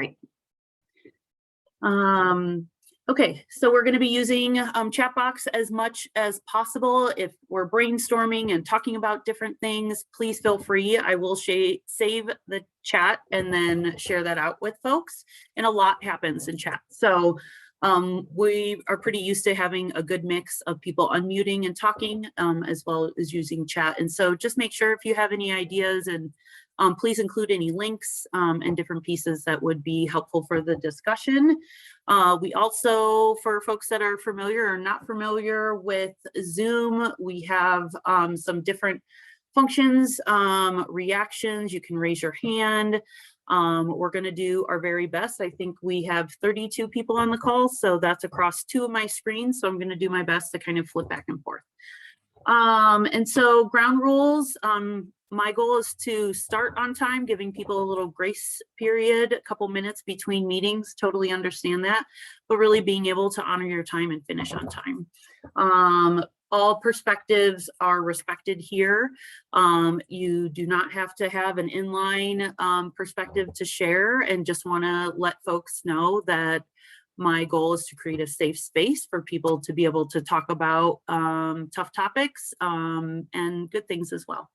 Great. Okay, so we're going to be using chat box as much as possible. If we're brainstorming and talking about different things, please feel free. I will save the chat and then share that out with folks. And a lot happens in chat. So we are pretty used to having a good mix of people unmuting and talking as well as using chat. And so just make sure if you have any ideas, and please include any links and different pieces that would be helpful for the discussion. We also, for folks that are familiar or not familiar with Zoom, we have some different functions, reactions. You can raise your hand. We're going to do our very best. I think we have 32 people on the call, so that's across 2 of my screens. So I'm going to do my best to kind of flip back and forth. And so ground rules, my goal is to start on time, giving people a little grace period, a couple minutes between meetings, totally understand that, but really being able to honor your time and finish on time. All perspectives are respected here. You do not have to have an inline perspective to share, and just want to let folks know that my goal is to create a safe space for people to be able to talk about tough topics and good things as well.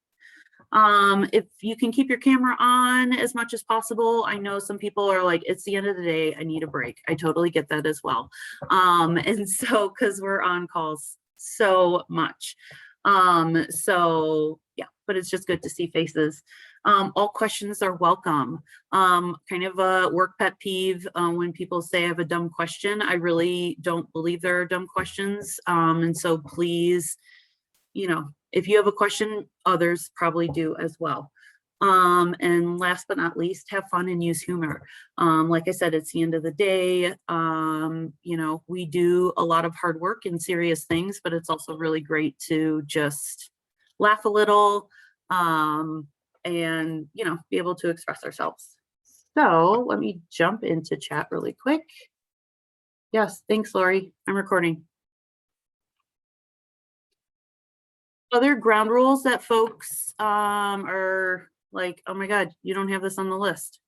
If you can keep your camera on as much as possible. I know some people are like, it's the end of the day, I need a break. I totally get that as well. And so, because we're on calls so much. So yeah, but it's just good to see faces. All questions are welcome. Kind of a work pet peeve when people say I have a dumb question. I really don't believe there are dumb questions. And so please, you know, if you have a question, others probably do as well. And last but not least, have fun and use humor. Like I said, it's the end of the day. You know, we do a lot of hard work and serious things, but it's also really great to just laugh a little and, you know, be able to express ourselves. So let me jump into chat really quick. Yes, thanks, Lori. I'm recording. Other ground rules that folks are like, oh my God, you don't have this on the list.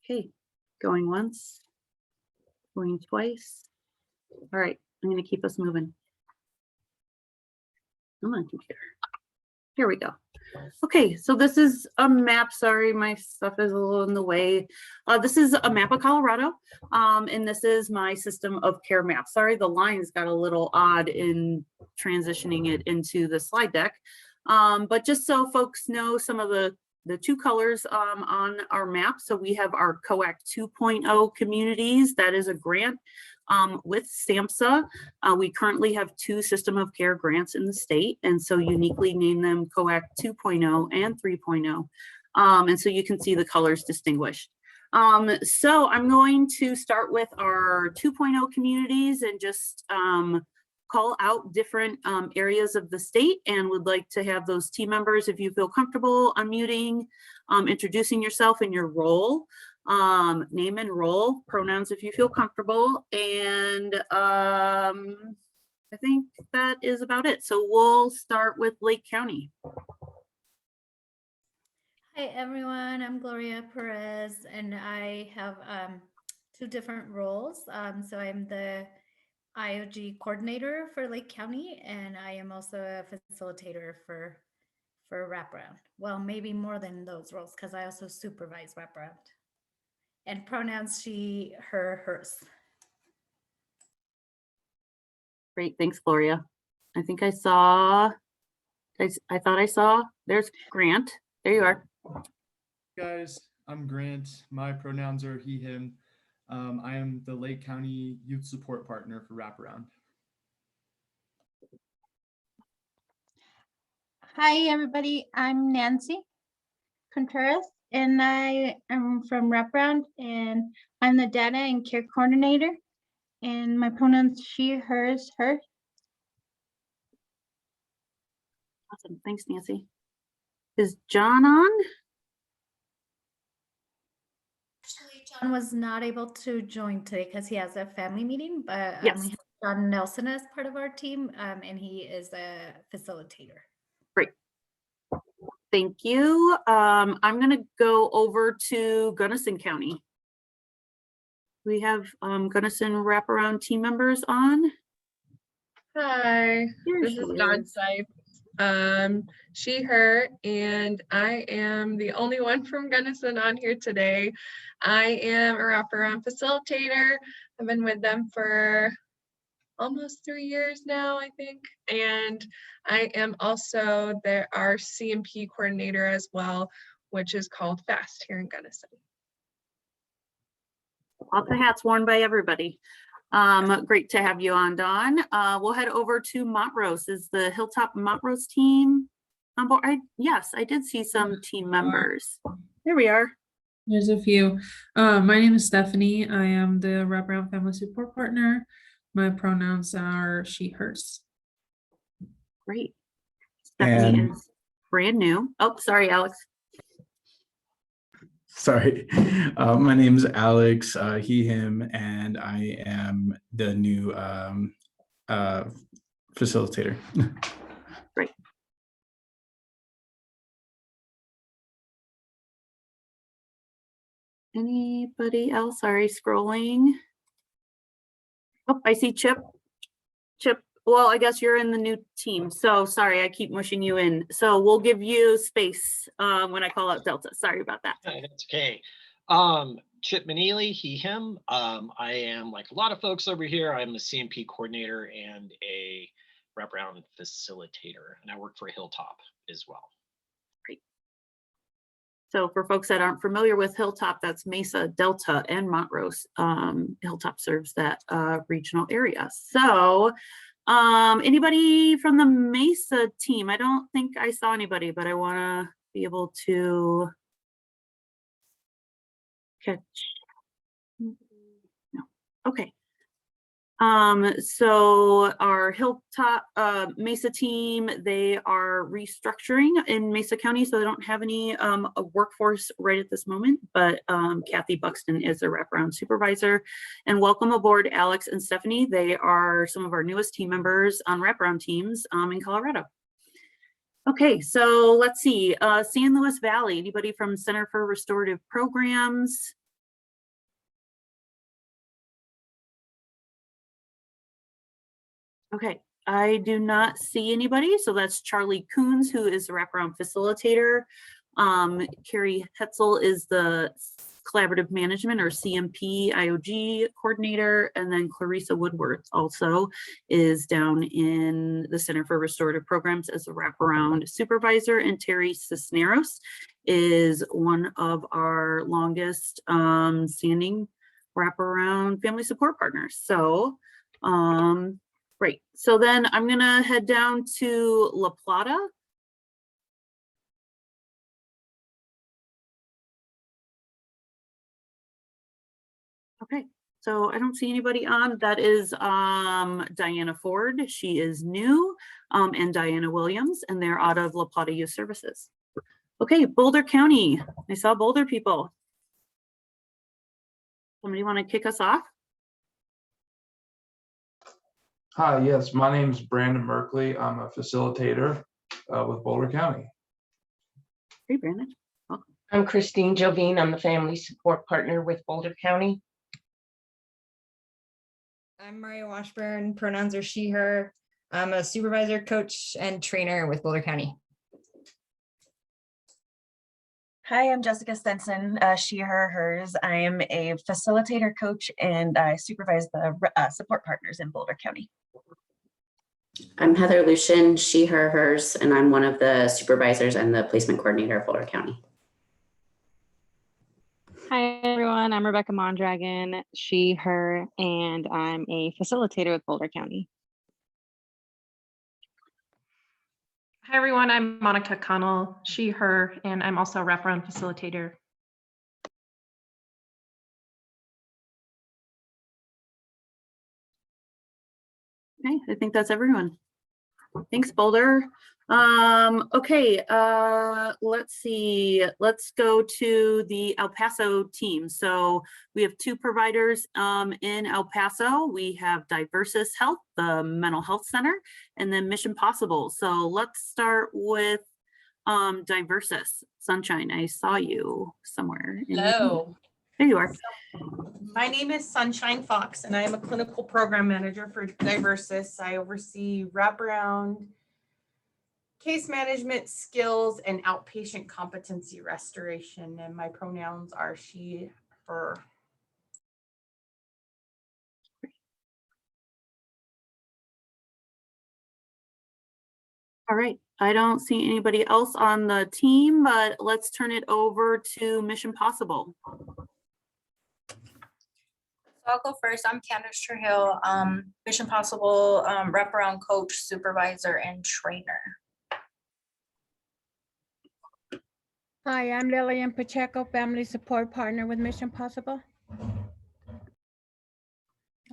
Okay, going once, going twice. All right, I'm going to keep us moving. Come on, computer. Here we go. Okay, so this is a map. Sorry, my stuff is a little in the way. This is a map of Colorado, and this is my system of care map. Sorry, the lines got a little odd in transitioning it into the slide deck. But just so folks know some of the 2 colors on our map. So we have our COAC 2.0 communities. That is a grant with SAMHSA. We currently have 2 system of care grants in the state, and so uniquely name them COAC 2.0 and 3.0. And so you can see the colors distinguished. So I'm going to start with our 2.0 communities and just call out different areas of the state, and would like to have those team members, if you feel comfortable, unmuting, introducing yourself and your role. Name and role, pronouns if you feel comfortable, and I think that is about it. So we'll start with Lake County. Hi everyone, I'm Gloria Perez, and I have 2 different roles. So I'm the IOG coordinator for Lake County, and I am also a facilitator for wraparound. Well, maybe more than those roles, because I also supervise wraparound. And pronouns she, her, hers. Great, thanks, Gloria. I think I saw, I thought I saw, there's Grant. There you are. Guys, I'm Grant. My pronouns are he, him. I am the Lake County Youth Support Partner for Wraparound. Hi, everybody. I'm Nancy Contreras, and I am from Wraparound, and I'm the Data and Care Coordinator, and my pronouns she, hers, her. Awesome. Thanks, Nancy. Is John on? Actually, John was not able to join today because he has a family meeting, but Yes. we have John Nelson as part of our team, and he is a facilitator. Great. Thank you. I'm going to go over to Gunnison County. We have Gunnison wraparound team members on. Hi, Here this she is Dawn is. Sipe, she, her, and I am the only one from Gunnison on here today. I am a wraparound facilitator. I've been with them for almost 3 years now, I think. And I am also our CMP coordinator as well, which is called FAST here in Gunnison. Lots of hats worn by everybody. Great to have you on, Dawn. We'll head over to Montrose. Is the Hilltop Montrose team on board? Yes, I did see some team members. There we are. There's a few. My name is Stephanie. I am the wraparound family support partner. My pronouns are she, hers. Great. Stephanie And- is brand new. Oh, sorry, Alex. Sorry, my name is Alex, he, him, and I am the new facilitator. Great. Anybody else? Sorry, scrolling. Oh, I see Chip. Chip, well, I guess you're in the new team. So sorry, I keep mushing you in. So we'll give you space when I call out Delta. Sorry about that. That's okay. Chip Manili, he, him. I am, like a lot of folks over here, I'm a CMP coordinator and a wraparound facilitator, and I work for Hilltop as well. So for folks that aren't familiar with Hilltop, that's Mesa, Delta, and Montrose. Hilltop serves that regional area. So anybody from the Mesa team? I don't think I saw anybody, but I want to be able to catch. No. Okay. So our Hilltop Mesa team, they are restructuring in Mesa County, so they don't have any a workforce right at this moment, but Kathy Buxton is a wraparound supervisor. And welcome aboard Alex and Stephanie. They are some of our newest team members on wraparound teams in Colorado. Okay, so let's see, San Luis Valley, anybody from Center for Restorative Programs? Okay, I do not see anybody. So that's Charlie Coons, who is the wraparound facilitator. Carrie Hetzel is the collaborative management or CMP IOG coordinator. And then Clarissa Woodworth also is down in the Center for Restorative Programs as a wraparound supervisor. And Terry Cisneros is one of our longest standing wraparound family support partners. So, great. So then I'm going to head down to La Plata. Okay, so I don't see anybody on. That is Diana Ford. She is new, and Diana Williams, and they're out of La Plata Youth Services. Okay, Boulder County. I saw Boulder people. Somebody want to kick us off? Hi, yes, my name is Brandon Merkley. I'm a facilitator with Boulder County. Hey, Brandon. I'm Christine Jovine. I'm the family support partner with Boulder County. I'm Maria Washburn. Pronouns are she, her. I'm a supervisor, coach, and trainer with Boulder County. Hi, I'm Jessica Stenson, she, her, hers. I am a facilitator, coach, and I supervise the support partners in Boulder County. I'm Heather Lucian, she, her, hers, and I'm one of the supervisors and the placement coordinator of Boulder County. Hi, everyone. I'm Rebecca Mondragon, she, her, and I'm a facilitator with Boulder County. Hi, everyone. I'm Monica Connell, she, her, and I'm also a wraparound facilitator. Okay, I think that's everyone. Thanks, Boulder. Okay, let's see. Let's go to the El Paso team. So we have 2 providers in El Paso. We have Diversus Health, the mental health center, and then Mission Possible. So let's start with Diversus. Sunshine, I saw you somewhere. Hello. There you are. My name is Sunshine Fox, and I am a clinical program manager for Diversus. I oversee wraparound case management skills and outpatient competency restoration, and my pronouns are she, her. All right, I don't see anybody else on the team, but let's turn it over to Mission Possible. So I'll go first. I'm Candace Trujillo, Mission Possible wraparound coach, supervisor, and trainer. Hi, I'm Lillian Pacheco, family support partner with Mission Possible.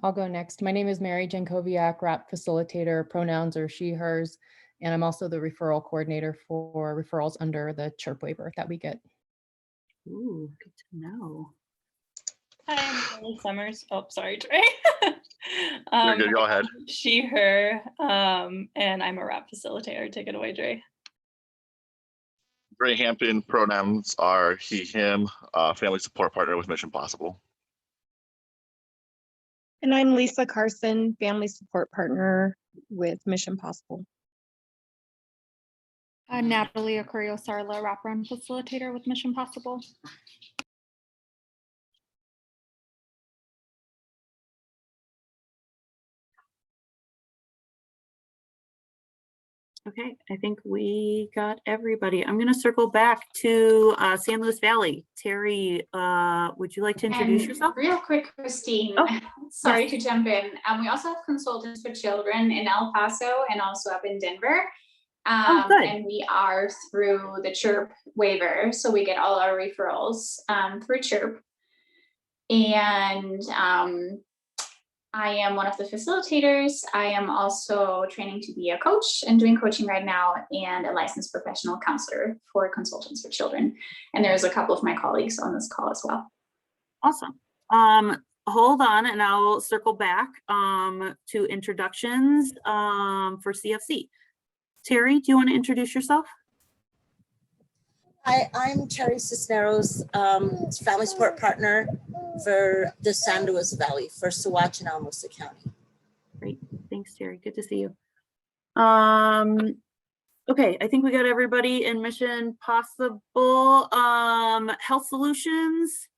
I'll go next. My name is Mary Jankowiak, RAP facilitator, pronouns are she, hers, and I'm also the referral coordinator for referrals under the CHIRP waiver that we get. Ooh, good to know. Hi, I'm Lily Summers. Oh, sorry, Dre. You're good, go ahead. She, her, and I'm a RAP facilitator. Take it away, Dre. Gray Hampton, pronouns are he, him, family support partner with Mission Possible. And I'm Lisa Carson, family support partner with Mission Possible. I'm Natalie Ocurio-Sarla, wraparound facilitator with Mission Possible. Okay, I think we got everybody. I'm going to circle back to San Luis Valley. Terry, would you like to introduce And yourself? real quick, Christine, Oh, sorry yes. to jump in. We also have consultants for children in El Paso and also up in Denver. Good. And we are through the CHIRP waiver. So we get all our referrals through CHIRP. And I am one of the facilitators. I am also training to be a coach and doing coaching right now, and a licensed professional counselor for consultants for children. And there's a couple of my colleagues on this call as well. Awesome. Hold on, and I'll circle back to introductions for CFC. Terry, do you want to introduce yourself? Hi, I'm Terry Cisneros, family support partner for the San Luis Valley for Saguache and Alamosa County. Great, thanks, Terry. Good to see you. Okay, I think we got everybody in Mission Possible. Health Solutions.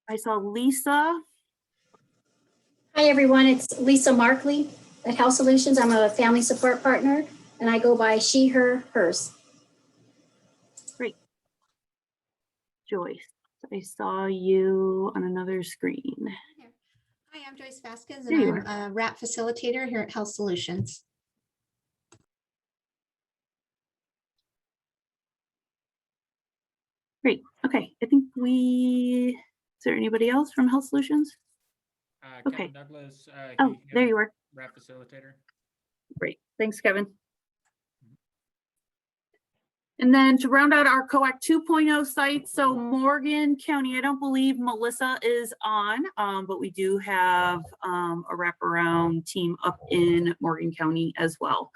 I saw Lisa. Hi, everyone. It's Lisa Markley at Health Solutions. I'm a family support partner, and I go by she, her, hers. Great. Joyce, I saw you on another screen. Hi, I'm Joyce Vasquez, There you and I'm a RAP facilitator here at Health Solutions. Great. Okay, I think is there anybody else from Health Solutions? Okay. Kevin Douglas. Oh, there you are. RAP facilitator. Great. Thanks, Kevin. And then to round out our COAC 2.0 sites, so Morgan County, I don't believe Melissa is on, but we do have a wraparound team up in Morgan County as well.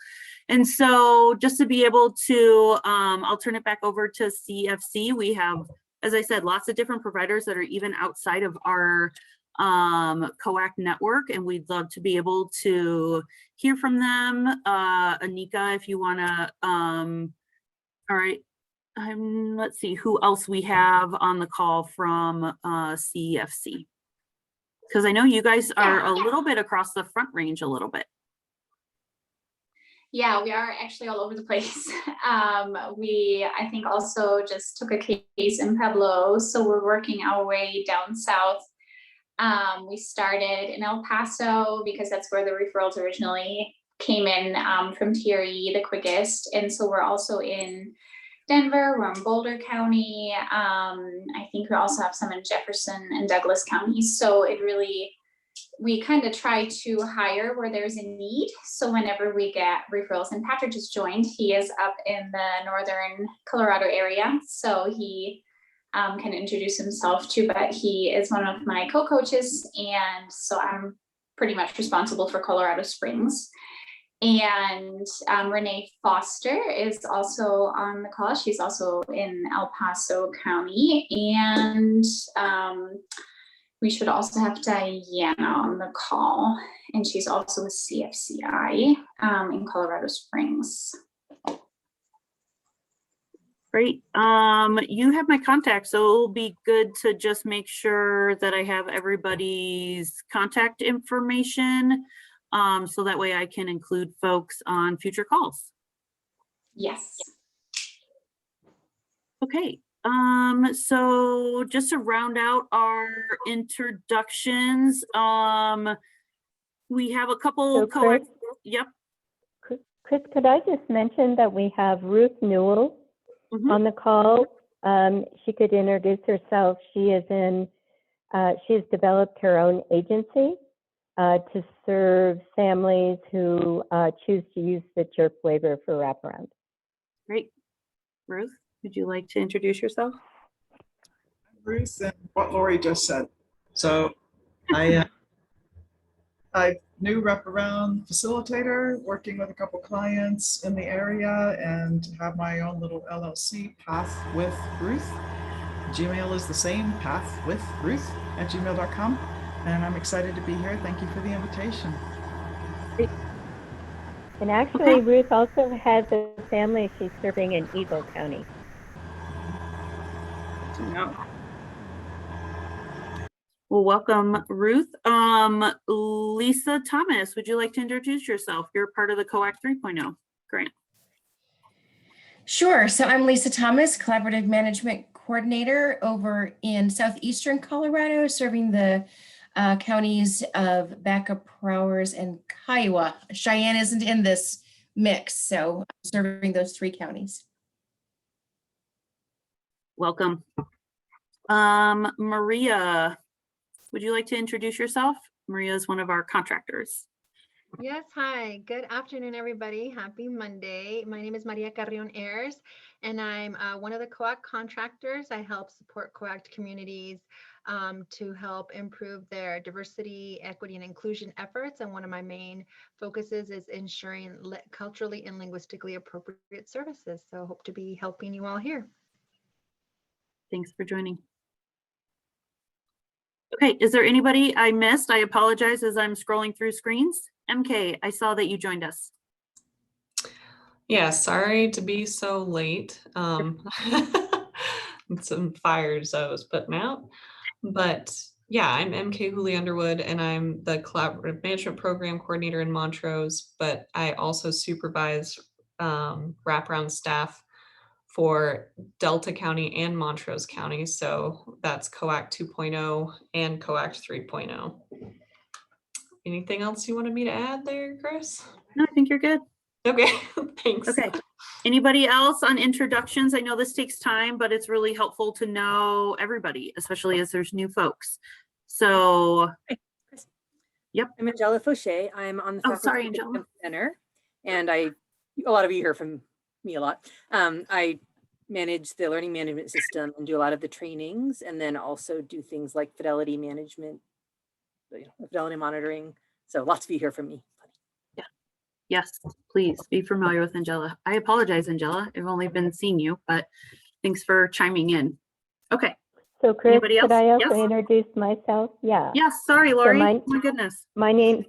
And so just to be able to, I'll turn it back over to CFC. We have, as I said, lots of different providers that are even outside of our COAC network, and we'd love to be able to hear from them. Anika, if you want to, all right, let's see who else we have on the call from CFC. Because I know you guys are a little bit across the Front Range a little bit. Yeah, we are actually all over the place. We, I think, also just took a case in Pueblo, so we're working our way down south. We started in El Paso because that's where the referrals originally came in from TRE the quickest. And so we're also in Denver, we're in Boulder County. I think we also have some in Jefferson and Douglas counties. So it really we kind of try to hire where there's a need. So whenever we get referrals, and Patrick just joined, he is up in the northern Colorado area. So he can introduce himself too, but he is one of my co-coaches. And so I'm pretty much responsible for Colorado Springs. And Renee Foster is also on the call. She's also in El Paso County. And we should also have Diana on the call. And she's also with CFCI in Colorado Springs. Great. You have my contact, so it'll be good to just make sure that I have everybody's contact information. So that way I can include folks on future calls. Yes. Okay. So just to round out our introductions, we have a couple. So Chris, yep. Chris, could I just mention that we have Ruth Newell on the call? She could introduce herself. She has developed her own agency to serve families who choose to use the CHIRP waiver for wraparound. Great. Ruth, would you like to introduce yourself? Ruth, and what Lori just said. So I new wraparound facilitator, working with a couple clients in the area, and have my own little LLC, Path with Ruth. Gmail is the same, pathwithruth@gmail.com. And I'm excited to be here. Thank you for the invitation. And actually, Ruth also has a family she's serving in Eagle County. No. Well, welcome, Ruth. Lisa Thomas, would you like to introduce yourself? You're part of the COAC 3.0 grant. Sure. So I'm Lisa Thomas, Collaborative Management Coordinator over in southeastern Colorado, serving the counties of Baca, Prowers, and Kiowa. Cheyenne isn't in this mix, so I'm serving those 3 counties. Welcome. Maria, would you like to introduce yourself? Maria is one of our contractors. Yes, hi. Good afternoon, everybody. Happy Monday. My name is Maria Carrion Ayers, and I'm one of the COAC contractors. I help support COAC communities to help improve their diversity, equity, and inclusion efforts. And one of my main focuses is ensuring culturally and linguistically appropriate services. So I hope to be helping you all here. Thanks for joining. Okay, is there anybody I missed? I apologize as I'm scrolling through screens. MK, I saw that you joined us. Yeah, sorry to be so late. Some fires I was putting out. But yeah, I'm MK Hooley Underwood, and I'm the Collaborative Management Program Coordinator in Montrose, but I also supervise wraparound staff for Delta County and Montrose County. So that's COAC 2.0 and COAC 3.0. Anything else you wanted me to add there, Chris? No, I think you're good. Okay, thanks. Okay. Anybody else on introductions? I know this takes time, but it's really helpful to know everybody, especially as there's new folks. So, yep. I'm Angela Fauché. I'm on the Faculty Engagement Center, and a lot of you hear from me a lot. I manage the learning management system and do a lot of the trainings, and then also do things like fidelity management, fidelity monitoring. So lots of you hear from me. Yeah. Yes, please be familiar with Angela. I apologize, Angela. I've only been seeing you, but thanks for chiming in. Okay. So Chris, Anybody else? could I also Yes? introduce myself? Yeah. Yes, sorry, Lori. So my goodness. My name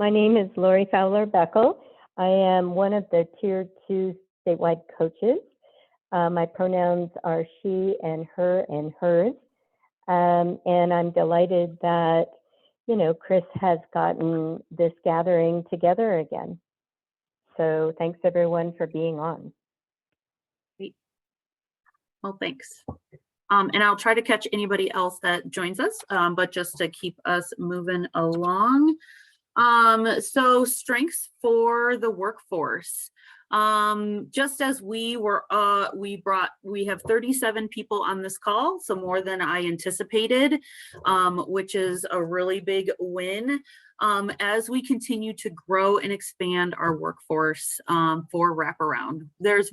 is Lori Fowler Beckel. I am one of the Tier 2 statewide coaches. My pronouns are she and her and hers. And I'm delighted that, Chris has gotten this gathering together again. So thanks everyone for being on. Great. Well, thanks. And I'll try to catch anybody else that joins us, but just to keep us moving along. So strengths for the workforce. Just as we have 37 people on this call, so more than I anticipated, which is a really big win. As we continue to grow and expand our workforce for wraparound. There's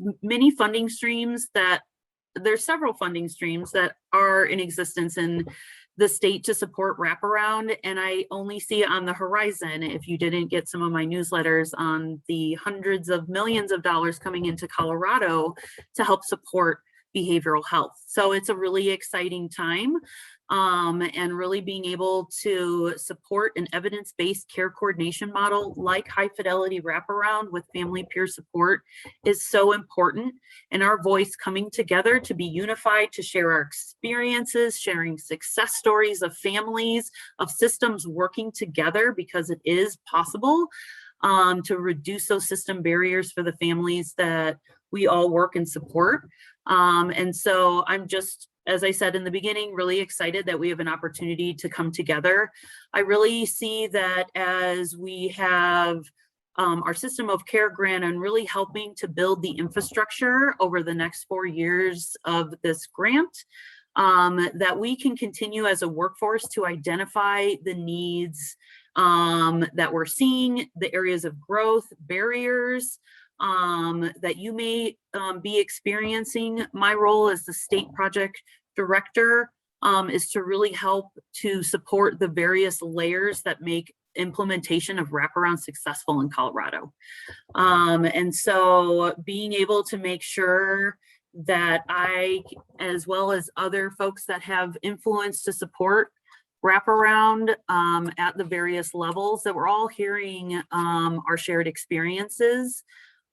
several funding streams that are in existence in the state to support wraparound, and I only see it on the horizon. If you didn't get some of my newsletters on the hundreds of millions of dollars coming into Colorado to help support behavioral health. So it's a really exciting time, and really being able to support an evidence-based care coordination model like high fidelity wraparound with family peer support is so important. And our voice coming together to be unified, to share our experiences, sharing success stories of families, of systems working together, because it is possible to reduce those system barriers for the families that we all work and support. And so I'm just, as I said in the beginning, really excited that we have an opportunity to come together. I really see that as we have our system of care grant and really helping to build the infrastructure over the next 4 years of this grant, that we can continue as a workforce to identify the needs that we're seeing, the areas of growth, barriers, that you may be experiencing. My role as the state project director is to really help to support the various layers that make implementation of wraparound successful in Colorado. And so being able to make sure that I, as well as other folks that have influence to support wraparound at the various levels, that we're all hearing our shared experiences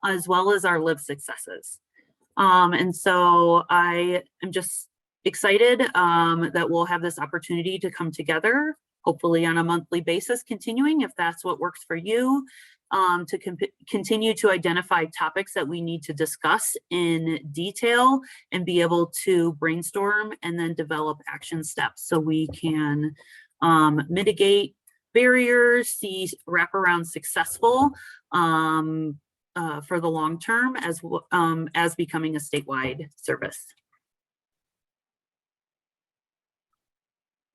as well as our lived successes. And so I am just excited that we'll have this opportunity to come together, hopefully on a monthly basis, continuing, if that's what works for you, to continue to identify topics that we need to discuss in detail and be able to brainstorm and then develop action steps so we can mitigate barriers, see wraparound successful for the long term as becoming a statewide service.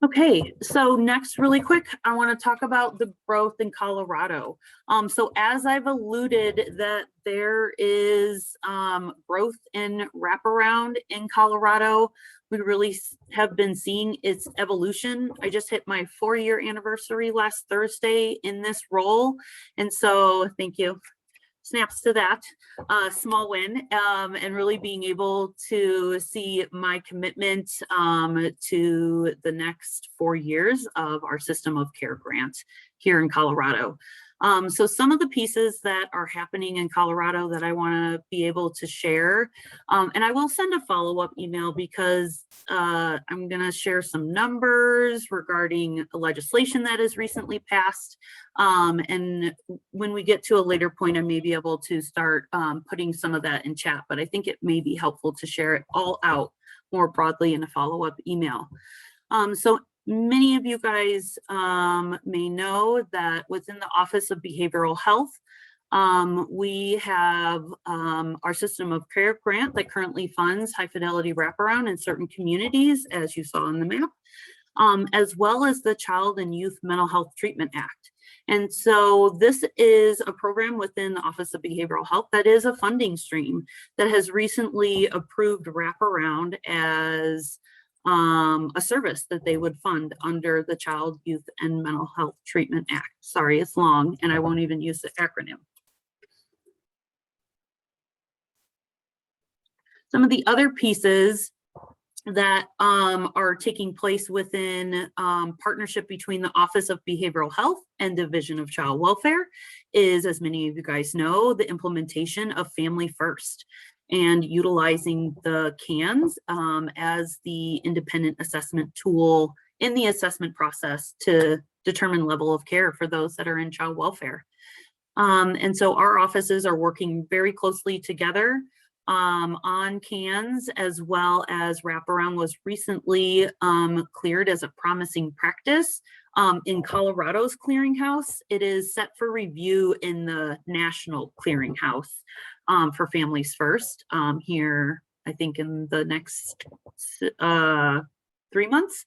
Okay, so next, really quick, I want to talk about the growth in Colorado. So as I've alluded that there is growth in wraparound in Colorado, we really have been seeing its evolution. I just hit my 4-year anniversary last Thursday in this role. And so thank you. Snaps to that small win, and really being able to see my commitment to the next 4 years of our system of care grant here in Colorado. So some of the pieces that are happening in Colorado that I want to be able to share, and I will send a follow-up email because I'm going to share some numbers regarding legislation that has recently passed. And when we get to a later point, I may be able to start putting some of that in chat, but I think it may be helpful to share it all out more broadly in a follow-up email. So many of you guys may know that within the Office of Behavioral Health, we have our system of care grant that currently funds high fidelity wraparound in certain communities, as you saw on the map, as well as the Child and Youth Mental Health Treatment Act. And so this is a program within the Office of Behavioral Health that is a funding stream that has recently approved wraparound as a service that they would fund under the Child, Youth, and Mental Health Treatment Act. Sorry, it's long, and I won't even use the acronym. Some of the other pieces that are taking place within partnership between the Office of Behavioral Health and Division of Child Welfare is, as many of you guys know, the implementation of Family First and utilizing the CANs as the independent assessment tool in the assessment process to determine level of care for those that are in child welfare. And so our offices are working very closely together on CANs, as well as wraparound was recently cleared as a promising practice in Colorado's clearinghouse. It is set for review in the national clearinghouse for Families First here, I think in the next 3 months.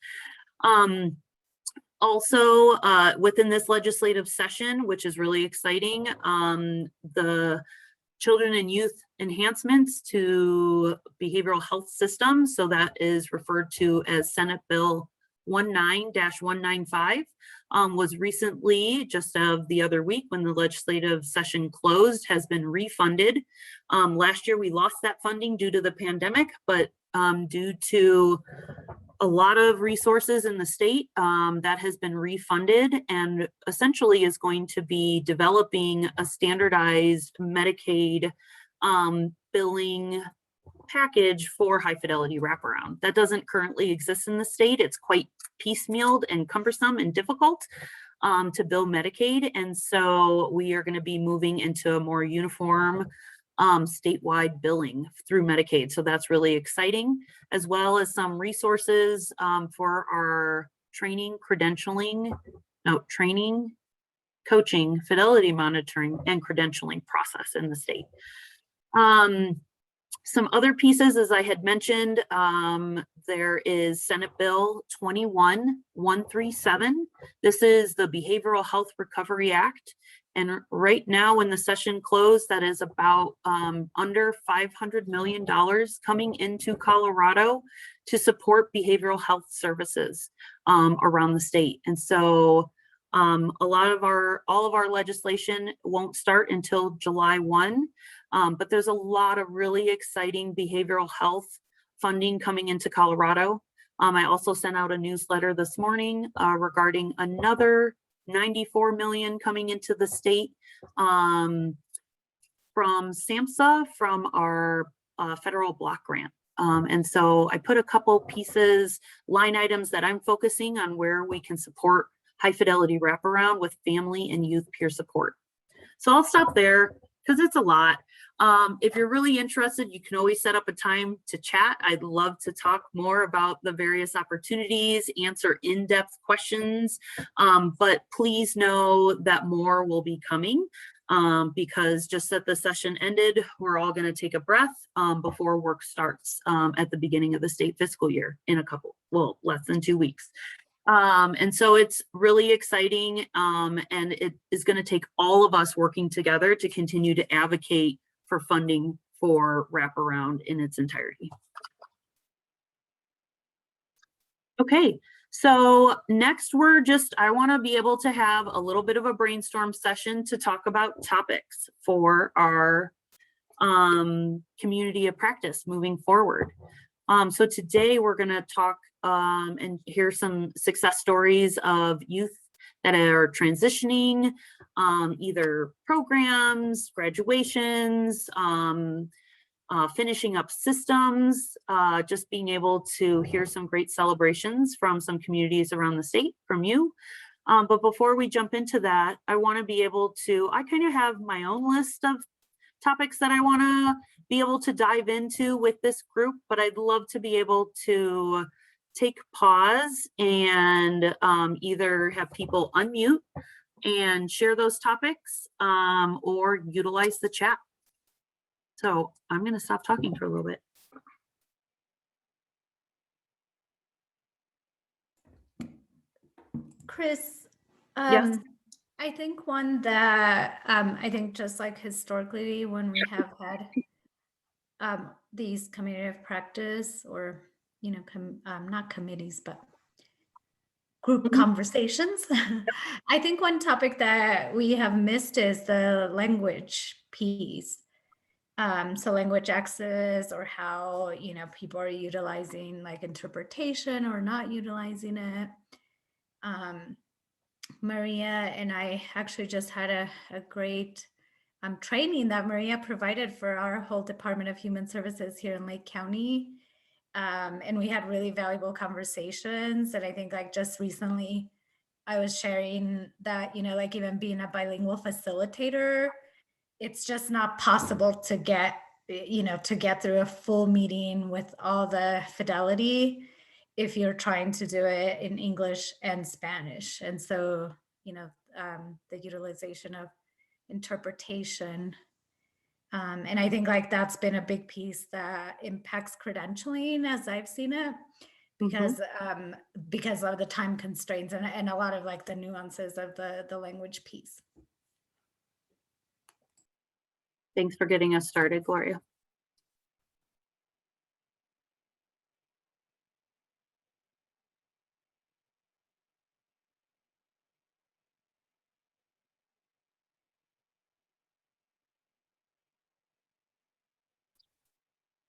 Also, within this legislative session, which is really exciting, the children and youth enhancements to behavioral health systems, so that is referred to as Senate Bill 19-195, was recently, just of the other week when the legislative session closed, has been refunded. Last year we lost that funding due to the pandemic, but due to a lot of resources in the state, that has been refunded and essentially is going to be developing a standardized Medicaid billing package for high fidelity wraparound. That doesn't currently exist in the state. It's quite piecemealed and cumbersome and difficult to bill Medicaid. And so we are going to be moving into a more uniform statewide billing through Medicaid. So that's really exciting, as well as some resources for our training, coaching, fidelity monitoring, and credentialing process in the state. Some other pieces, as I had mentioned, there is Senate Bill 21-137. This is the Behavioral Health Recovery Act. And right now when the session closed, that is about under $500 million coming into Colorado to support behavioral health services around the state. And so all of our legislation won't start until July 1, but there's a lot of really exciting behavioral health funding coming into Colorado. I also sent out a newsletter this morning regarding another $94 million coming into the state from SAMHSA, from our federal block grant. And so I put a couple pieces, line items that I'm focusing on where we can support high fidelity wraparound with family and youth peer support. So I'll stop there because it's a lot. If you're really interested, you can always set up a time to chat. I'd love to talk more about the various opportunities, answer in-depth questions, but please know that more will be coming because just that the session ended, we're all going to take a breath before work starts at the beginning of the state fiscal year in less than 2 weeks. And so it's really exciting, and it is going to take all of us working together to continue to advocate for funding for wraparound in its entirety. Okay, so next I want to be able to have a little bit of a brainstorm session to talk about topics for our community of practice moving forward. So today we're going to talk and hear some success stories of youth that are transitioning, either programs, graduations, finishing up systems, just being able to hear some great celebrations from some communities around the state from you. But before we jump into that, I want to be able to, I kind of have my own list of topics that I want to be able to dive into with this group, but I'd love to be able to take pause and either have people unmute and share those topics or utilize the chat. So I'm going to stop talking for a little bit. Chris, Yes. I think one that I think just like historically when we have had these community of practice or, you know, not committees, but group conversations. I think one topic that we have missed is the language piece. So language access or how, you know, people are utilizing like interpretation or not utilizing it. Maria and I actually just had a great training that Maria provided for our whole Department of Human Services here in Lake County. And we had really valuable conversations. And I think like just recently I was sharing that, you know, like even being a bilingual facilitator, it's just not possible to get, you know, to get through a full meeting with all the fidelity if you're trying to do it in English and Spanish. And so, you know, the utilization of interpretation And I think like that's been a big piece that impacts credentialing as I've seen it, because of the time constraints and a lot of like the nuances of the language piece. Thanks for getting us started, Gloria.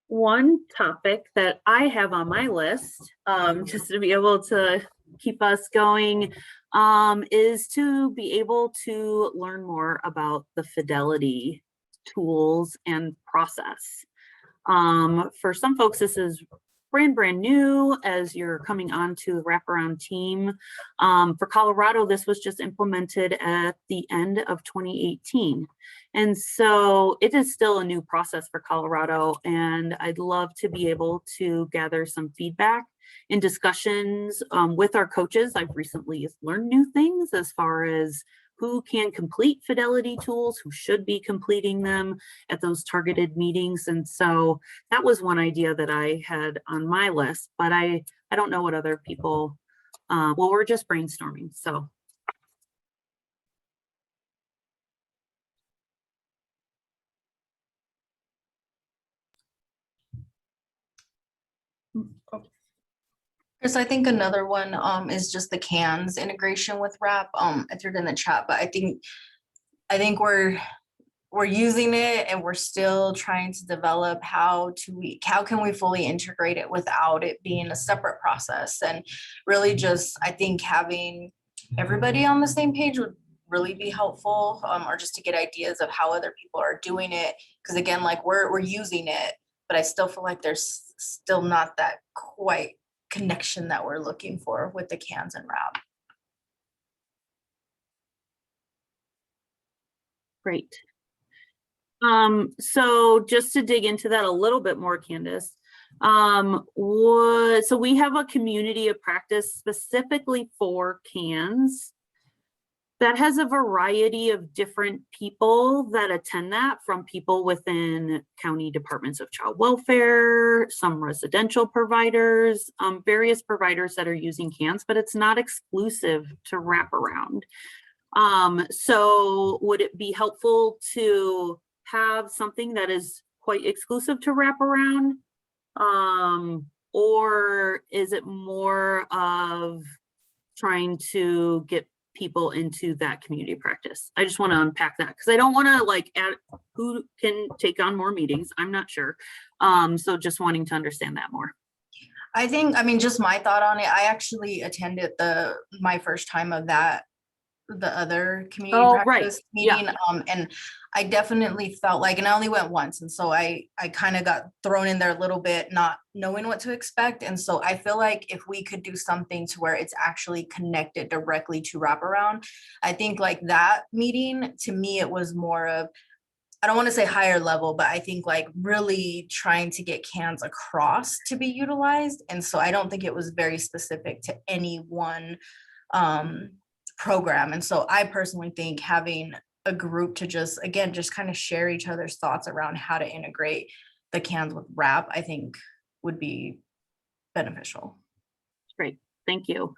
One topic that I have on my list, just to be able to keep us going, is to be able to learn more about the fidelity tools and process. For some folks, this is brand new as you're coming onto the wraparound team. For Colorado, this was just implemented at the end of 2018. And so it is still a new process for Colorado, and I'd love to be able to gather some feedback in discussions with our coaches. I've recently learned new things as far as who can complete fidelity tools, who should be completing them at those targeted meetings. And so that was one idea that I had on my list, but I don't know what other people, well, we're just brainstorming, so. Chris, I think another one is just the CANS integration with RAP. I threw it in the chat, but I think we're using it and we're still trying to develop how can we fully integrate it without it being a separate process. And really just, I think having everybody on the same page would really be helpful, or just to get ideas of how other people are doing it. Because again, like we're using it, but I still feel like there's still not that quite connection that we're looking for with the CANS and RAP. Great. So just to dig into that a little bit more, Candace, so we have a community of practice specifically for CANS that has a variety of different people that attend that, from people within county departments of child welfare, some residential providers, various providers that are using CANS, but it's not exclusive to wraparound. So would it be helpful to have something that is quite exclusive to wraparound? Or is it more of trying to get people into that community practice? I just want to unpack that because I don't want to like add who can take on more meetings. I'm not sure. So just wanting to understand that more. I mean, just my thought on it, I actually attended my first time of that, the other community practice meeting. Yeah. And I definitely felt like, and I only went once. And so I kind of got thrown in there a little bit, not knowing what to expect. And so I feel like if we could do something to where it's actually connected directly to wraparound, I think like that meeting, to me, it was more of, I don't want to say higher level, but I think like really trying to get CANS across to be utilized. And so I don't think it was very specific to any one program. And so I personally think having a group to just kind of share each other's thoughts around how to integrate the CANS with RAP, I think would be beneficial. Great, thank you.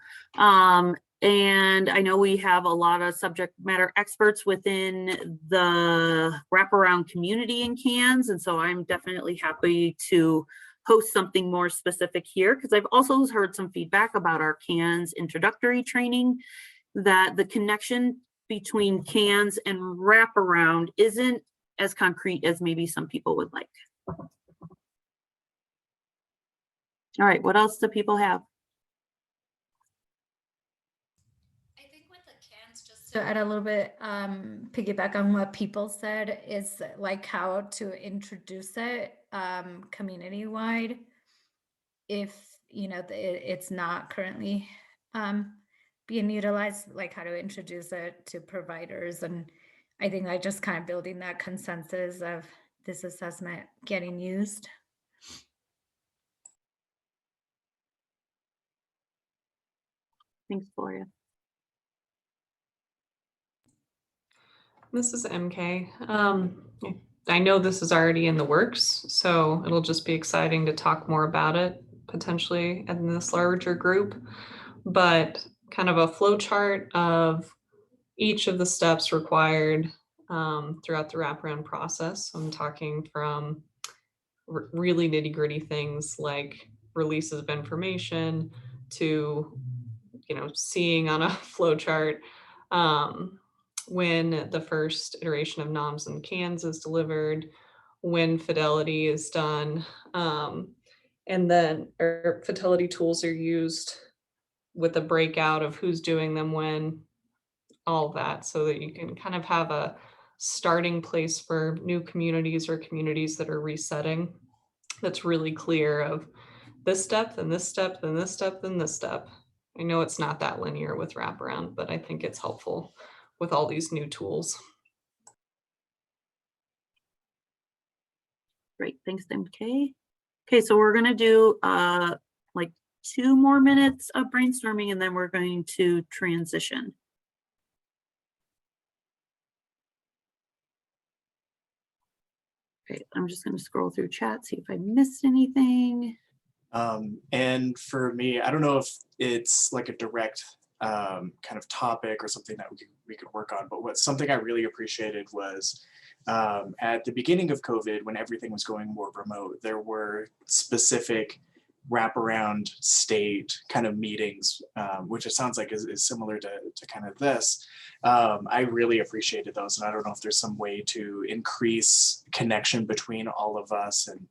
And I know we have a lot of subject matter experts within the wraparound community in CANS, and so I'm definitely happy to host something more specific here, because I've also heard some feedback about our CANS introductory training, that the connection between CANS and wraparound isn't as concrete as maybe some people would like. All right, what else do people have? I think with the CANS, just to add a little bit, piggyback on what people said, is like how to introduce it community-wide. If, you know, it's not currently being utilized, like how to introduce it to providers. And I think I just kind of building that consensus of this assessment getting used. Thanks, Gloria. This is MK. I know this is already in the works, so it'll just be exciting to talk more about it potentially in this larger group. But kind of a flow chart of each of the steps required throughout the wraparound process. I'm talking from really nitty gritty things like releases of information to, seeing on a flow chart when the first iteration of noms and cans is delivered, when fidelity is done, and then fidelity tools are used with a breakout of who's doing them when, all of that, so that you can kind of have a starting place for new communities or communities that are resetting that's really clear of this step, then this step, then this step, then this step. I know it's not that linear with wraparound, but I think it's helpful with all these new tools. Great, thanks, MK. Okay, so we're gonna do like 2 more minutes of brainstorming and then we're going to transition. Okay, I'm just gonna scroll through chat, see if I missed anything. And for me, I don't know if it's like a direct kind of topic or something that we could work on, but something I really appreciated was at the beginning of COVID, when everything was going more remote, there were specific wraparound state kind of meetings, which it sounds like is similar to kind of this. I really appreciated those, and I don't know if there's some way to increase connection between all of us and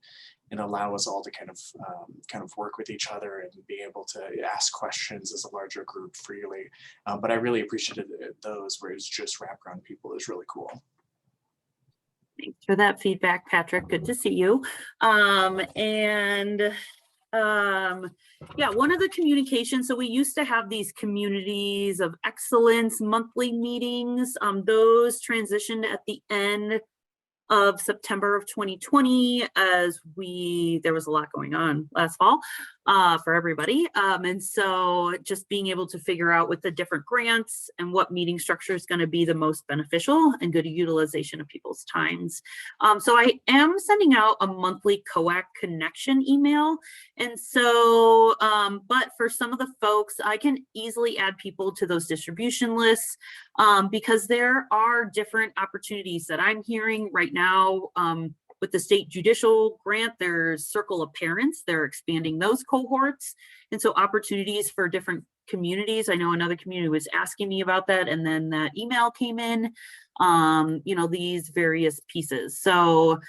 allow us all to kind of work with each other and be able to ask questions as a larger group freely. But I really appreciated those where it's just wraparound people is really cool. Thanks for that feedback, Patrick. Good to see you. Yeah, one of the communications, so we used to have these communities of excellence monthly meetings. Those transitioned at the end of September of 2020 as there was a lot going on last fall for everybody. And so just being able to figure out with the different grants and what meeting structure is going to be the most beneficial and good utilization of people's times. So I am sending out a monthly COAC connection email. And so, but for some of the folks, I can easily add people to those distribution lists because there are different opportunities that I'm hearing right now with the state judicial grant. There's Circle of Parents, they're expanding those cohorts. And so opportunities for different communities. I know another community was asking me about that, and then that email came in, these various pieces. So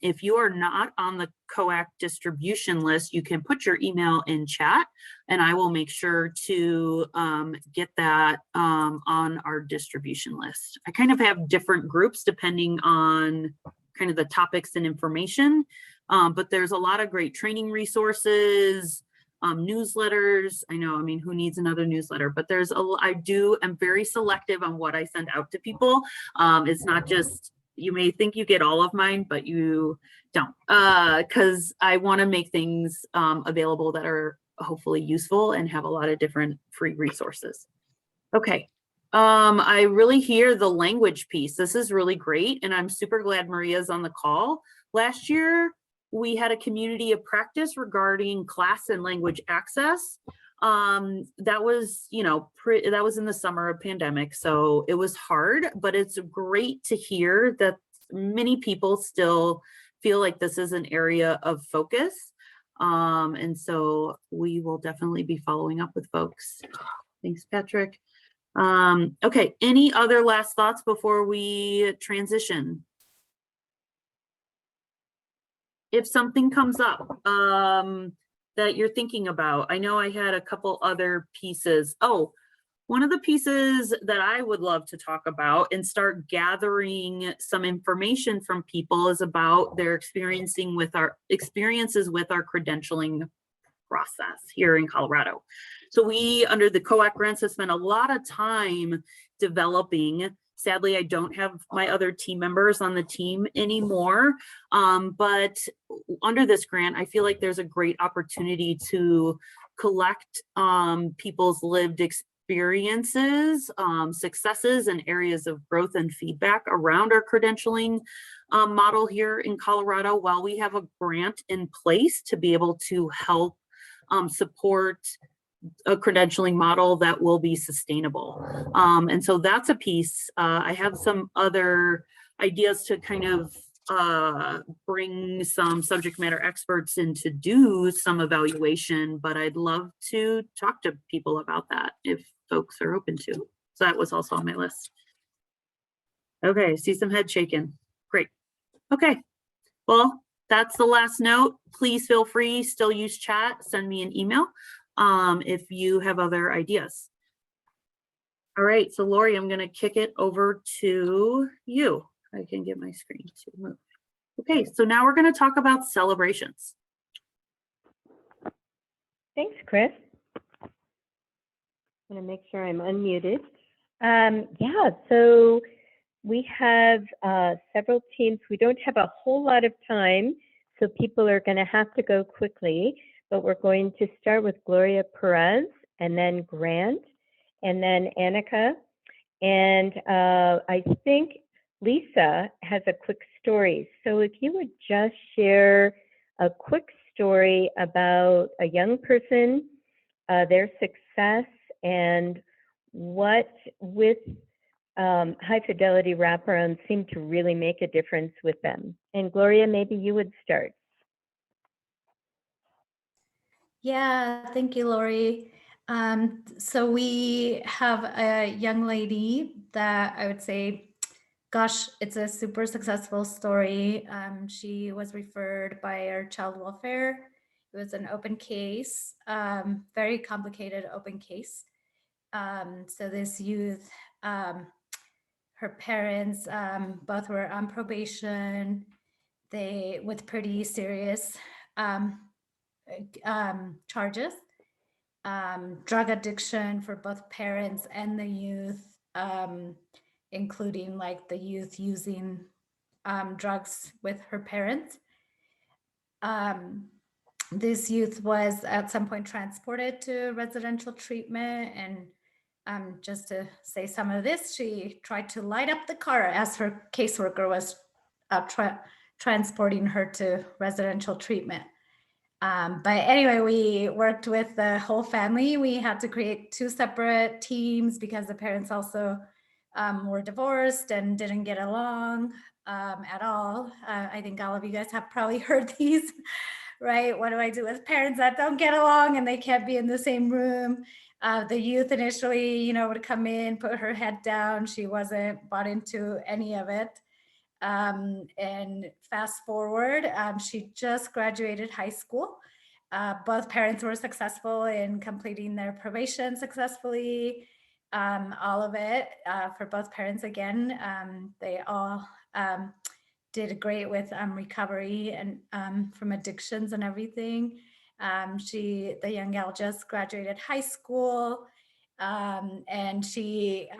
if you are not on the COAC distribution list, you can put your email in chat and I will make sure to get that on our distribution list. I kind of have different groups depending on kind of the topics and information, but there's a lot of great training resources, newsletters. I know, who needs another newsletter, but I'm very selective on what I send out to people. It's not just, you may think you get all of mine, but you don't, because I want to make things available that are hopefully useful and have a lot of different free resources. Okay. I really hear the language piece. This is really great. And I'm super glad Maria's on the call. Last year, we had a community of practice regarding class and language access. That was, that was in the summer of pandemic. So it was hard, but it's great to hear that many people still feel like this is an area of focus. And so we will definitely be following up with folks. Thanks, Patrick. Okay, any other last thoughts before we transition? If something comes up that you're thinking about, I know I had a couple other pieces. Oh, one of the pieces that I would love to talk about and start gathering some information from people is about their experiences with our credentialing process here in Colorado. So we, under the COAC grants, have spent a lot of time developing. Sadly, I don't have my other team members on the team anymore, but under this grant, I feel like there's a great opportunity to collect people's lived experiences, successes, and areas of growth and feedback around our credentialing model here in Colorado, while we have a grant in place to be able to help support a credentialing model that will be sustainable. And so that's a piece. I have some other ideas to kind of bring some subject matter experts in to do some evaluation, but I'd love to talk to people about that if folks are open to. So that was also on my list. Okay, see some head shaking. Great. Okay, well, that's the last note. Please feel free, still use chat, send me an email if you have other ideas. All right, so Lori, I'm gonna kick it over to you. I can get my screen to move. Okay, so now we're gonna talk about celebrations. Thanks, Chris. I'm gonna make sure I'm unmuted. Yeah, so we have several teams. We don't have a whole lot of time, so people are gonna have to go quickly, but we're going to start with Gloria Perez, and then Grant, and then Annika. And I think Lisa has a quick story. So if you would just share a quick story about a young person, their success, and what with high fidelity wraparound seemed to really make a difference with them. And Gloria, maybe you would start. Yeah, thank you, Lori. So we have a young lady that I would say, gosh, it's a super successful story. She was referred by our child welfare. It was an open case, very complicated open case. So this youth, her parents, both were on probation. They with pretty serious charges, drug addiction for both parents and the youth, including like the youth using drugs with her parents. This youth was at some point transported to residential treatment, and just to say some of this, she tried to light up the car as her caseworker was transporting her to residential treatment. But anyway, we worked with the whole family. We had to create 2 separate teams because the parents also were divorced and didn't get along at all. I think all of you guys have probably heard these, right? What do I do with parents that don't get along and they can't be in the same room? The youth initially, would come in, put her head down. She wasn't bought into any of it. And fast forward, she just graduated high school. Both parents were successful in completing their probation successfully. All of it for both parents again. They all did great with recovery and from addictions and everything. The young gal just graduated high school. And she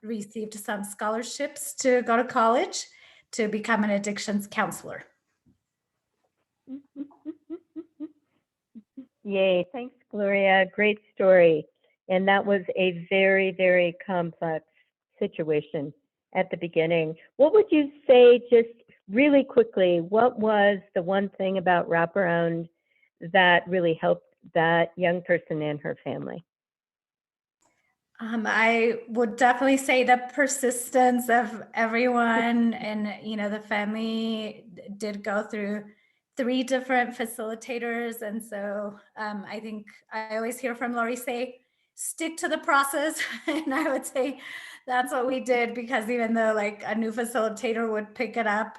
received some scholarships to go to college to become an addictions counselor. Yay, thanks, Gloria. Great story. And that was a very, very complex situation at the beginning. What would you say, just really quickly, what was the one thing about wraparound that really helped that young person and her family? I would definitely say the persistence of everyone, and the family did go through 3 different facilitators, and so I think I always hear from Lori say, stick to the process, and I would say that's what we did, because even though like a new facilitator would pick it up,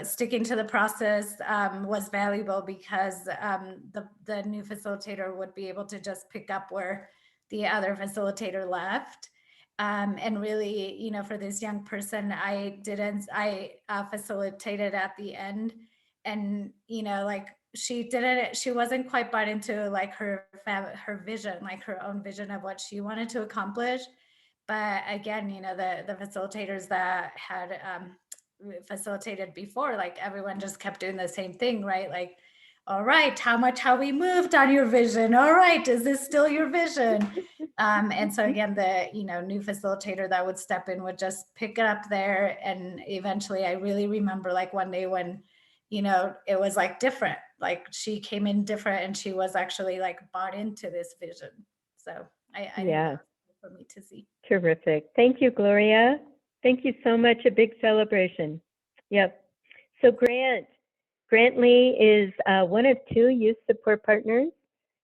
sticking to the process was valuable, because the new facilitator would be able to just pick up where the other facilitator left. And really, for this young person, I facilitated at the end, and, she wasn't quite bought into like her vision, like her own vision of what she wanted to accomplish. But again, the facilitators that had facilitated before, like everyone just kept doing the same thing, right? Like, all right, how much have we moved on your vision? All right, is this still your vision? And so again, the new facilitator that would step in would just pick it up there. And eventually I really remember like one day when, it was like different, like she came in different and she was actually like bought into this vision. So I think that's for me to see. Terrific. Thank you, Gloria. Thank you so much. A big celebration. Yep. So Grant Lee is one of 2 youth support partners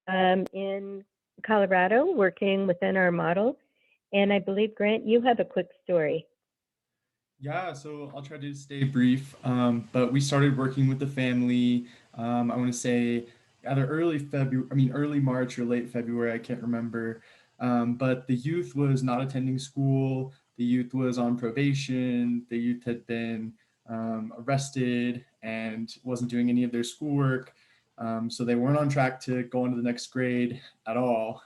in Colorado working within our model. And I believe, Grant, you have a quick story. Yeah, so I'll try to stay brief, but we started working with the family, I want to say either early March or late February, I can't remember. But the youth was not attending school, the youth was on probation, the youth had been arrested and wasn't doing any of their schoolwork. So they weren't on track to go into the next grade at all.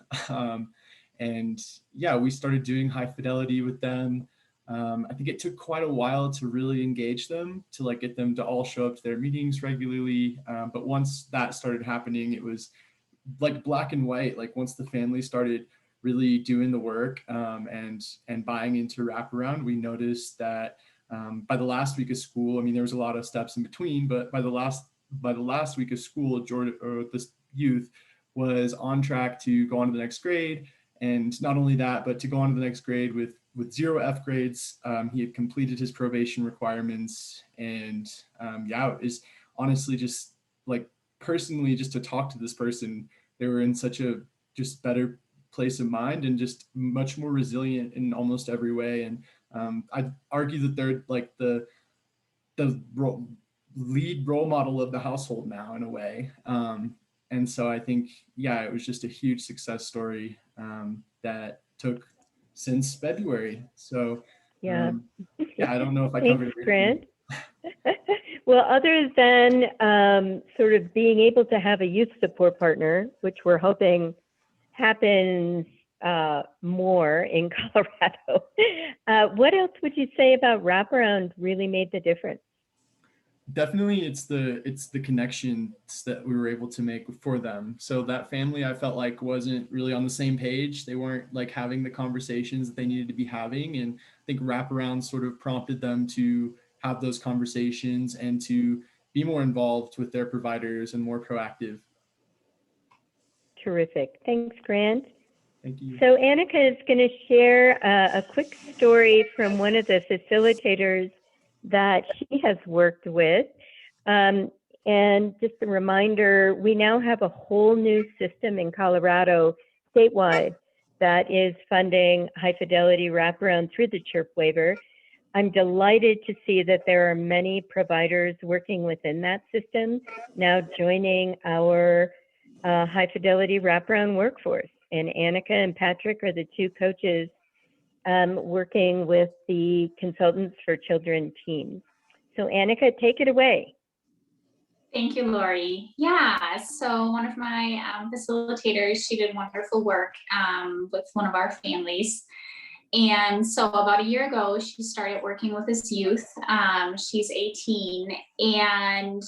And yeah, we started doing high fidelity with them. I think it took quite a while to really engage them, to like get them to all show up to their meetings regularly. But once that started happening, it was like black and white. Like once the family started really doing the work and buying into wraparound, we noticed that by the last week of school, I mean, there was a lot of steps in between, but by the last week of school, this youth was on track to go on to the next grade. And not only that, but to go on to the next grade with 0 F grades. He had completed his probation requirements, and yeah, it was honestly just like personally just to talk to this person, they were in such a just better place of mind and just much more resilient in almost every way. And I'd argue that they're like the lead role model of the household now in a way. And so I think, yeah, it was just a huge success story that took since February. So yeah, yeah, I don't know if I Thanks, covered everything. Grant. Well, other than sort of being able to have a youth support partner, which we're hoping happens more in Colorado, what else would you say about wraparound really made the difference? Definitely it's the connections that we were able to make for them. So that family, I felt like wasn't really on the same page. They weren't like having the conversations that they needed to be having. And I think wraparound sort of prompted them to have those conversations and to be more involved with their providers and more proactive. Terrific. Thanks, Grant. Thank you. So Annika is going to share a quick story from one of the facilitators that she has worked with. And just a reminder, we now have a whole new system in Colorado statewide that is funding high fidelity wraparound through the CHIRP waiver. I'm delighted to see that there are many providers working within that system now joining our high fidelity wraparound workforce. And Annika and Patrick are the 2 coaches working with the consultants for children teams. So Annika, take it away. Thank you, Lori. Yeah, so one of my facilitators, she did wonderful work with one of our families. And so about a year ago, she started working with this youth. She's 18, and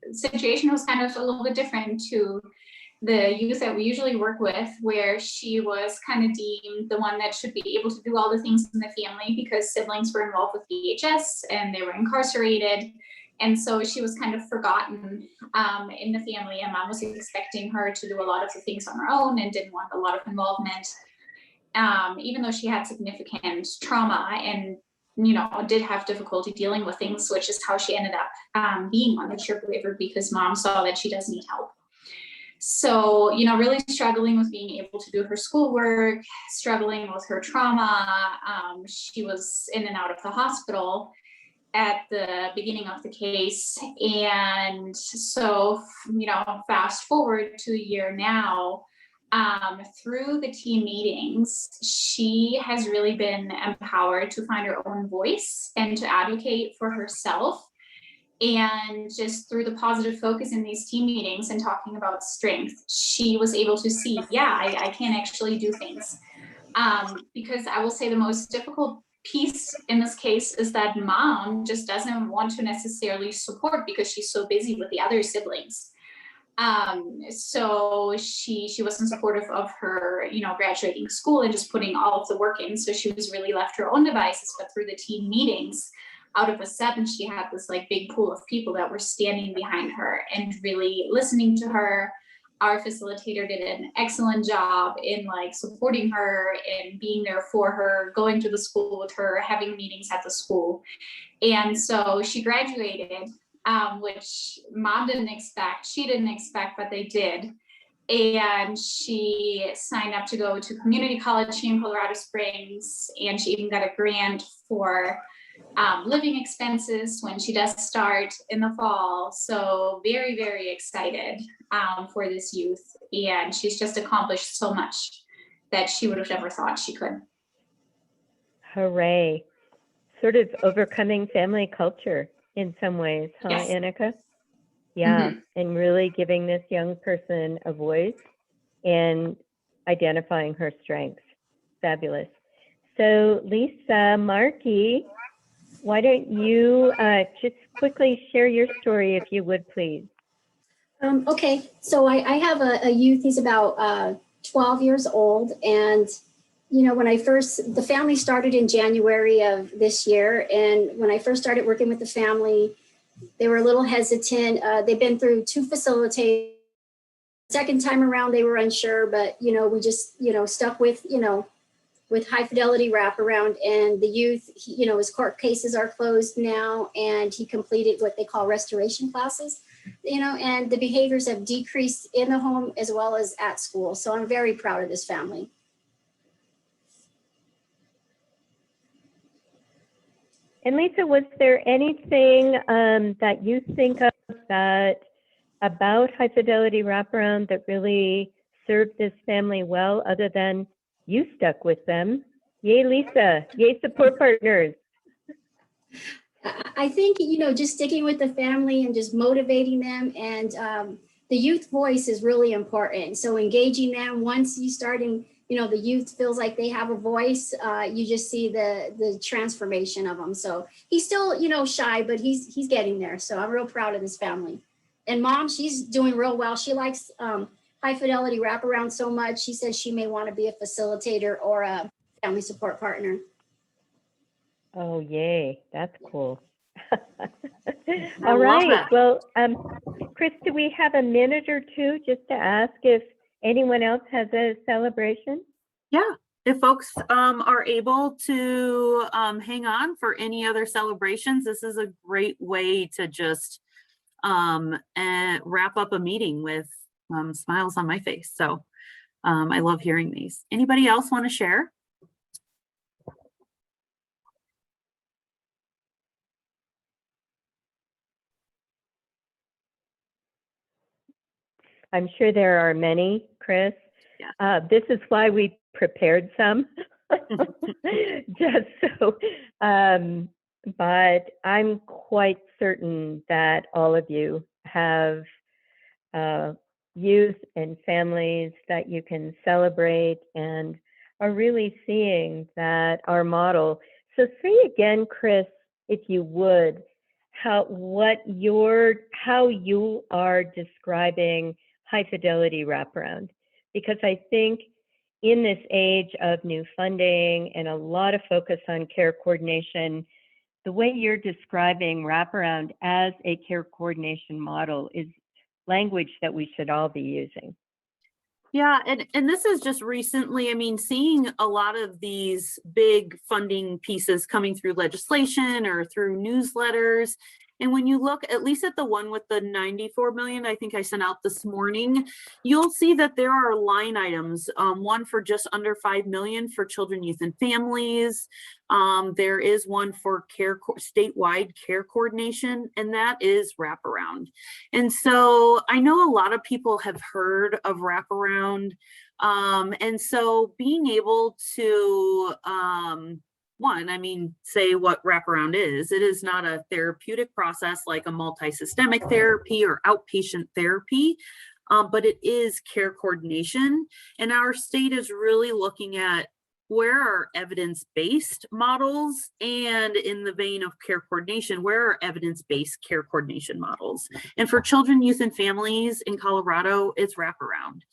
the situation was kind of a little bit different to the youth that we usually work with, where she was kind of deemed the one that should be able to do all the things in the family because siblings were involved with VHS and they were incarcerated. And so she was kind of forgotten in the family, and mom was expecting her to do a lot of the things on her own and didn't want a lot of involvement, even though she had significant trauma and did have difficulty dealing with things, which is how she ended up being on the CHIRP waiver, because mom saw that she does need help. So, really struggling with being able to do her schoolwork, struggling with her trauma. She was in and out of the hospital at the beginning of the case. And so, fast forward to a year now, through the team meetings, she has really been empowered to find her own voice and to advocate for herself. And just through the positive focus in these team meetings and talking about strength, she was able to see, yeah, I can actually do things. Because I will say the most difficult piece in this case is that mom just doesn't want to necessarily support because she's so busy with the other siblings. So she wasn't supportive of her, graduating school and just putting all of the work in. So she was really left to her own devices, but through the team meetings, out of a sudden, she had this like big pool of people that were standing behind her and really listening to her. Our facilitator did an excellent job in like supporting her and being there for her, going to the school with her, having meetings at the school. And so she graduated, which mom didn't expect, she didn't expect, but they did. And she signed up to go to community college here in Colorado Springs, and she even got a grant for living expenses when she does start in the fall. So very, very excited for this youth. And she's just accomplished so much that she would have never thought she could. Hooray. Sort of overcoming family culture in some ways, huh, Yes. Annika? Yeah, and really giving this young person a voice and identifying her strengths. Fabulous. So Lisa Markey, why don't you just quickly share your story, if you would, please? Okay, so I have a youth, he's about 12 years old. And, when the family started in January of this year. And when I first started working with the family, they were a little hesitant. They've been through 2 facilitators. Second time around, they were unsure, but, we just, stuck with high fidelity wraparound. And the youth, his court cases are closed now, and he completed what they call restoration classes, and the behaviors have decreased in the home as well as at school. So I'm very proud of this family. And Lisa, was there anything that you think of that about high fidelity wraparound that really served this family well, other than you stuck with them? Yay, Lisa. Yay, support partners. I think, just sticking with the family and just motivating them, and the youth voice is really important. So engaging them, once you start in, the youth feels like they have a voice, you just see the transformation of them. So he's still, shy, but he's getting there. So I'm real proud of this family. And mom, she's doing real well. She likes high fidelity wraparound so much. She says she may want to be a facilitator or a family support partner. Oh, yay. That's cool. All right. Well, Chris, do we have a minute or two just to ask if anyone else has a celebration? Yeah. If folks are able to hang on for any other celebrations, this is a great way to just wrap up a meeting with smiles on my face. So I love hearing these. Anybody else want to share? I'm sure there are many, Chris. Yeah. This is why we prepared some, just so, but I'm quite certain that all of you have youth and families that you can celebrate and are really seeing that our model. So say again, Chris, if you would, how you are describing high fidelity wraparound, because I think in this age of new funding and a lot of focus on care coordination, the way you're describing wraparound as a care coordination model is language that we should all be using. Yeah, and this is just recently, seeing a lot of these big funding pieces coming through legislation or through newsletters. And when you look at least at the one with the 94 million, I think I sent out this morning, you'll see that there are line items, one for just under 5 million for children, youth, and families. There is one for statewide care coordination, and that is wraparound. And so I know a lot of people have heard of wraparound. And so being able to, say what wraparound is. It is not a therapeutic process like a multi-systemic therapy or outpatient therapy, but it is care coordination. And our state is really looking at where are evidence-based models? And in the vein of care coordination, where are evidence-based care coordination models? And for children, youth, and families in Colorado, it's wraparound.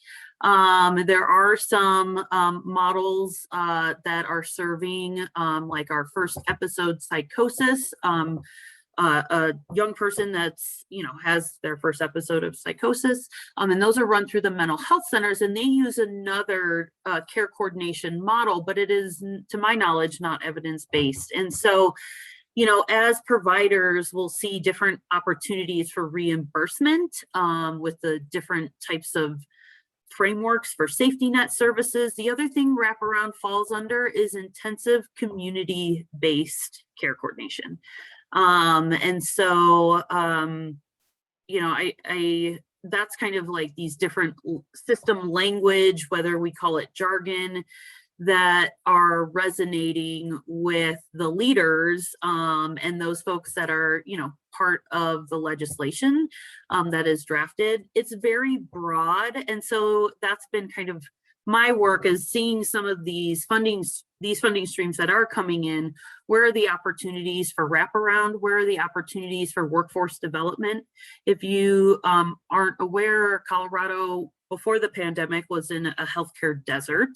There are some models that are serving like our first episode psychosis, a young person that's, has their first episode of psychosis. And those are run through the mental health centers, and they use another care coordination model, but it is, to my knowledge, not evidence-based. And so, as providers, we'll see different opportunities for reimbursement with the different types of frameworks for safety net services. The other thing wraparound falls under is intensive community-based care coordination. And so, that's kind of like these different system language, whether we call it jargon, that are resonating with the leaders and those folks that are, part of the legislation that is drafted. It's very broad. And so that's been kind of my work, is seeing some of these funding streams that are coming in. Where are the opportunities for wraparound? Where are the opportunities for workforce development? If you aren't aware, Colorado before the pandemic was in a healthcare desert,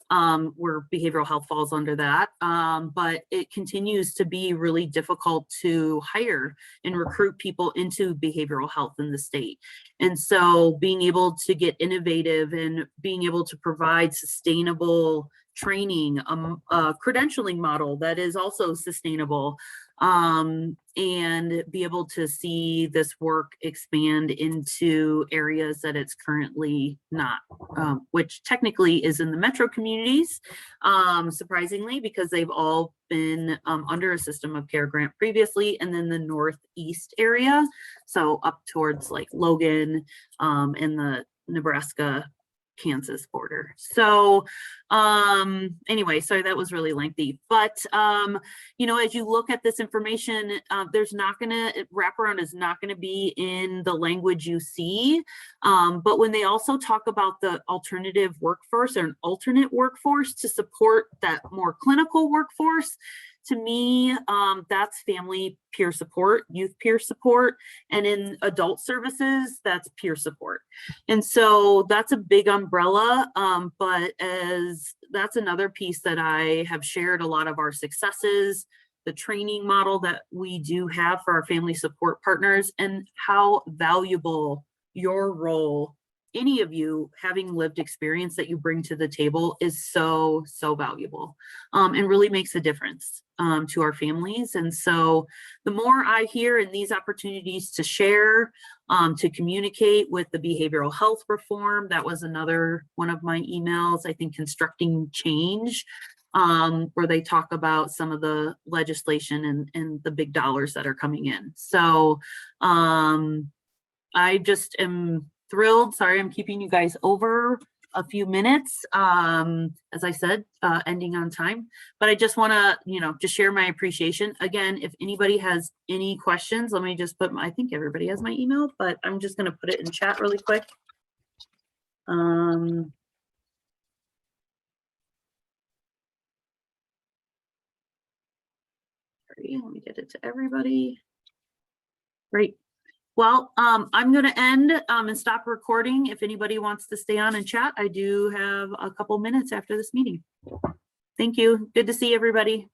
where behavioral health falls under that. But it continues to be really difficult to hire and recruit people into behavioral health in the state. And so being able to get innovative and being able to provide sustainable training, a credentialing model that is also sustainable, and be able to see this work expand into areas that it's currently not, which technically is in the metro communities, surprisingly, because they've all been under a system of care grant previously, and then the northeast area, so up towards like Logan and the Nebraska Kansas border. So anyway, sorry, that was really lengthy, but as you look at this information, wraparound is not gonna be in the language you see, but when they also talk about the alternative workforce or an alternate workforce to support that more clinical workforce, to me, that's family peer support, youth peer support, and in adult services, that's peer support. And so that's a big umbrella, but that's another piece that I have shared a lot of our successes, the training model that we do have for our family support partners, and how valuable your role, any of you having lived experience that you bring to the table, is so, so valuable, and really makes a difference to our families. And so the more I hear in these opportunities to share, to communicate with the behavioral health reform, that was another one of my emails, I think, constructing change, where they talk about some of the legislation and the big dollars that are coming in. So I just am thrilled. Sorry, I'm keeping you guys over a few minutes, as I said, ending on time, but I just want to, just share my appreciation. Again, if anybody has any questions, let me just put I think everybody has my email, but I'm just going to put it in chat really quick. Sorry, let me get it to everybody. Great. Well, I'm going to end and stop recording. If anybody wants to stay on and chat, I do have a couple minutes after this meeting. Thank you. Good to see everybody.